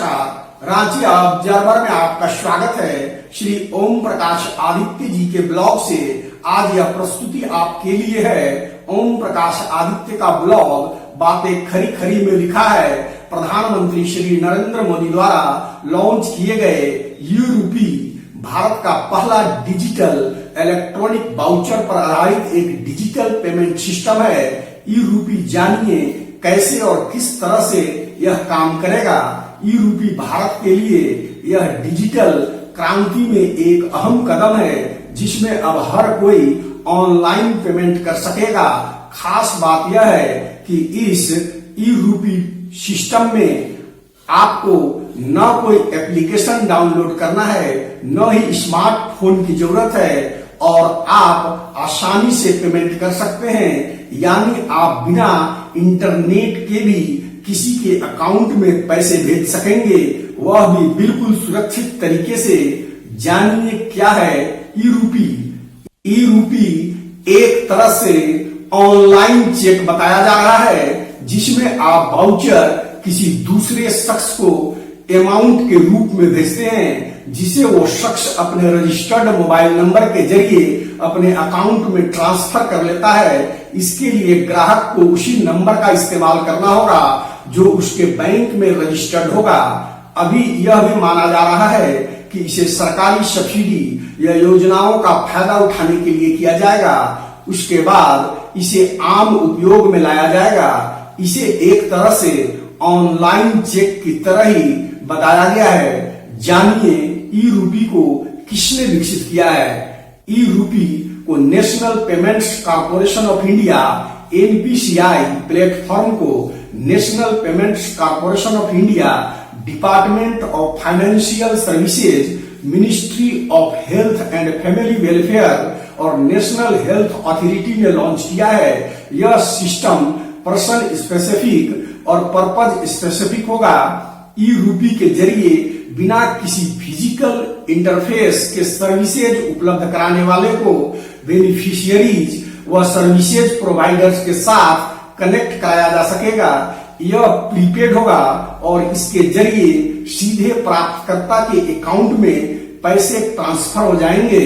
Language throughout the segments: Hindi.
नमस्कार। रांची ऑब्जर्वर में आपका स्वागत है। श्री ओम प्रकाश आदित्य जी के ब्लॉग से आज यह प्रस्तुति आपके लिए है। ओम प्रकाश आदित्य का ब्लॉग बातें खरी खरी में लिखा है। प्रधानमंत्री श्री नरेंद्र मोदी द्वारा लॉन्च किए गए यूरूपी भारत का पहला डिजिटल इलेक्ट्रॉनिक वाउचर पर आधारित एक डिजिटल पेमेंट सिस्टम है। यूरूपी जानिए कैसे और किस तरह से यह काम करेगा। यूरूपी भारत के लिए यह डिजिटल क्रांति में एक अहम कदम है, जिसमें अब हर कोई ऑनलाइन पेमेंट कर सकेगा। खास बात यह है कि इस यूरूपी सिस्टम में आपको न कोई एप्लीकेशन डाउनलोड करना है, न ही स्मार्टफोन की जरूरत है और आप आसानी से पेमेंट कर सकते हैं। यानी आप बिना इंटरनेट के भी किसी के अकाउंट में पैसे भेज सकेंगे, वह भी बिल्कुल सुरक्षित तरीके से। जानिए क्या है यूरूपी। यूरूपी एक तरह से ऑनलाइन चेक बताया जा रहा है, जिसमें आप वाउचर किसी दूसरे शख्स को अमाउंट के रूप में भेजते हैं, जिसे वो शख्स अपने रजिस्टर्ड मोबाइल नंबर के जरिए अपने अकाउंट में ट्रांसफर कर लेता है। इसके लिए ग्राहक को उसी नंबर का इस्तेमाल करना होगा जो उसके बैंक में रजिस्टर्ड होगा। अभी यह भी माना जा रहा है कि इसे सरकारी सब्सिडी या योजनाओं का फायदा उठाने के लिए किया जाएगा। उसके बाद इसे आम उपयोग में लाया जाएगा। इसे एक तरह से ऑनलाइन चेक की तरह ही बताया गया है। जानिए यूरूपी को किसने विकसित किया है। यूरूपी को National Payments Corporation of India NPCI platform को National Payments Corporation of India, Department of Financial Services, Ministry of Health and Family Welfare और नेशनल हेल्थ अथॉरिटी ने लॉन्च किया है। यह सिस्टम पर्सन स्पेसिफिक और पर्पज स्पेसिफिक होगा। यूरूपी के जरिए बिना किसी फिजिकल इंटरफेस के सर्विसेज उपलब्ध कराने वाले को बेनिफिशियरीज व सर्विसेज प्रोवाइडर्स के साथ कनेक्ट कराया जा सकेगा। यह प्रीपेड होगा और इसके जरिए सीधे प्राप्तकर्ता के अकाउंट में पैसे ट्रांसफर हो जाएंगे।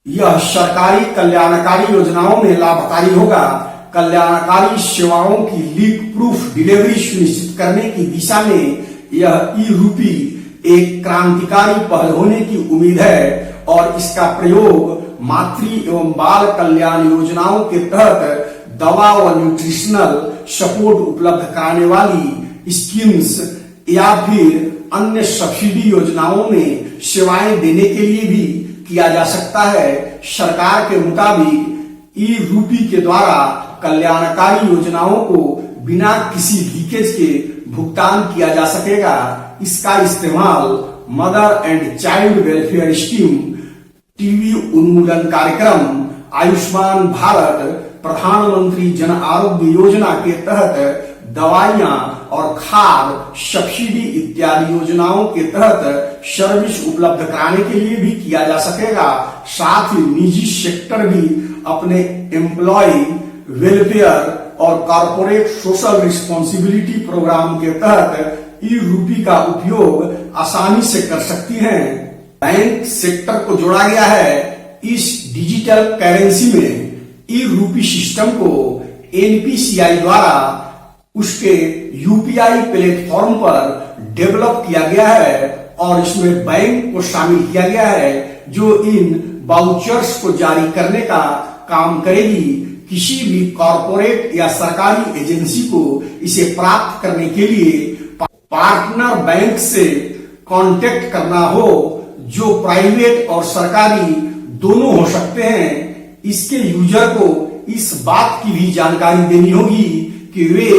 यह सरकारी कल्याणकारी योजनाओं में लाभकारी होगा। कल्याणकारी सेवाओं की लीक प्रूफ डिलीवरी सुनिश्चित करने की दिशा में यह यूरूपी एक क्रांतिकारी पहल होने की उम्मीद है और इसका प्रयोग मातृ एवं बाल कल्याण योजनाओं के तहत दवा व न्यूट्रिशनल सपोर्ट उपलब्ध कराने वाली स्कीम्स या फिर अन्य सब्सिडी योजनाओं में सेवाएं देने के लिए भी किया जा सकता है। सरकार के मुताबिक यूरूपी के द्वारा कल्याणकारी योजनाओं को बिना किसी लीकेज के भुगतान किया जा सकेगा। इसका इस्तेमाल mother and child welfare scheme, TB उन्मूलन कार्यक्रम, आयुष्मान भारत, प्रधानमंत्री जन आरोग्य योजना के तहत दवाइयां और खाद सब्सिडी इत्यादि योजनाओं के तहत सर्विस उपलब्ध कराने के लिए भी किया जा सकेगा। साथ ही निजी सेक्टर भी अपने एम्प्लॉय वेलफेयर और कॉर्पोरेट सोशल रिस्पॉन्सिबिलिटी प्रोग्राम के तहत यूरूपी का उपयोग आसानी से कर सकती हैं। बैंक सेक्टर को जोड़ा गया है इस डिजिटल करेंसी में। यूरूपी सिस्टम को एनपीसीआई द्वारा उसके यूपीआई प्लेटफॉर्म पर डेवलप किया गया है और इसमें बैंक को शामिल किया गया है, जो इन वाउचर्स को जारी करने का काम करेगी। किसी भी कॉर्पोरेट या सरकारी एजेंसी को इसे प्राप्त करने के लिए पार्टनर बैंक से कांटेक्ट करना हो, जो प्राइवेट और सरकारी दोनों हो सकते हैं। इसके यूजर को इस बात की भी जानकारी देनी होगी कि वे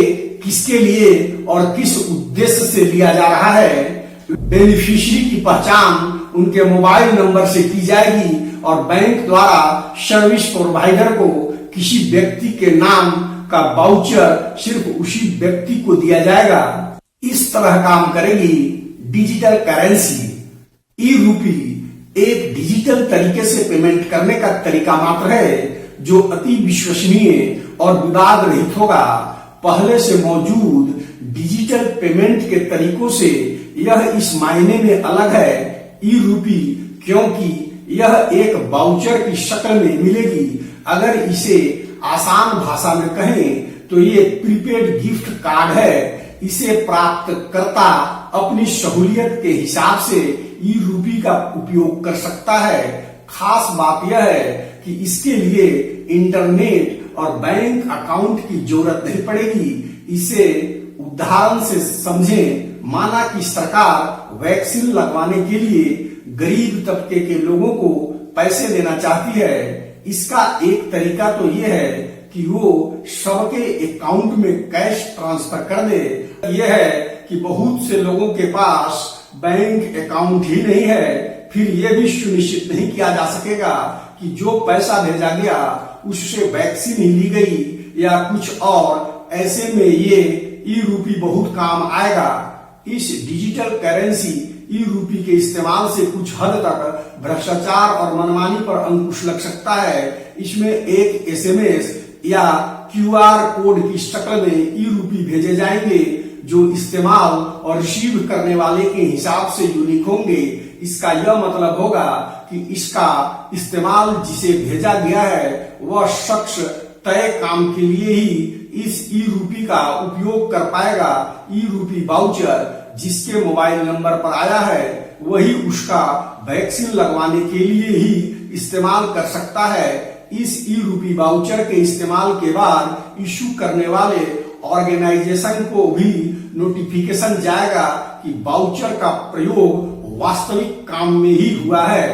किसके लिए और किस उद्देश्य से लिया जा रहा है। बेनिफिशियरी की पहचान उनके मोबाइल नंबर से की जाएगी और बैंक द्वारा सर्विस प्रोवाइडर को किसी व्यक्ति के नाम का वाउचर सिर्फ उसी व्यक्ति को दिया जाएगा। इस तरह काम करेगी डिजिटल करेंसी। यूरूपी एक डिजिटल तरीके से पेमेंट करने का तरीका मात्र है, जो अति विश्वसनीय और विवाद रहित होगा। पहले से मौजूद डिजिटल पेमेंट के तरीकों से यह इस मायने में अलग है ई रूपी, क्योंकि यह एक वाउचर की शक्ल में मिलेगी। अगर इसे आसान भाषा में कहें तो ये प्रीपेड गिफ्ट कार्ड है। इसे प्राप्तकर्ता अपनी सहूलियत के हिसाब से ई रूपी का उपयोग कर सकता है। खास बात यह है कि इसके लिए इंटरनेट और बैंक अकाउंट की जरूरत नहीं पड़ेगी। इसे उदाहरण से समझें, माना कि सरकार वैक्सीन लगवाने के लिए गरीब तबके के लोगों को पैसे देना चाहती है। इसका एक तरीका तो यह है कि वो सबके अकाउंट में कैश ट्रांसफर कर दे। यह है कि बहुत से लोगों के पास बैंक अकाउंट ही नहीं है, फिर यह भी सुनिश्चित नहीं किया जा सकेगा कि जो पैसा भेजा गया उससे वैक्सीन ही ली गई या कुछ और। ऐसे में ये ई रूपी बहुत काम आएगा। इस डिजिटल करेंसी ई रूपी के इस्तेमाल से कुछ हद तक भ्रष्टाचार और मनमानी पर अंकुश लग सकता है। इसमें एक एसएमएस या क्यूआर कोड की शक्ल में ई रूपी भेजे जाएंगे जो इस्तेमाल और रिसीव करने वाले के हिसाब से यूनिक होंगे। इसका यह मतलब होगा कि इसका इस्तेमाल जिसे भेजा गया है वह शख्स तय काम के लिए ही इस ई रूपी का उपयोग कर पाएगा। ई रूपी वाउचर जिसके मोबाइल नंबर पर आया है वही उसका वैक्सीन लगवाने के लिए ही इस्तेमाल कर सकता है। इस ई रूपी वाउचर के इस्तेमाल के बाद इशू करने वाले ऑर्गेनाइजेशन को भी नोटिफिकेशन जाएगा कि वाउचर का प्रयोग वास्तविक काम में ही हुआ है।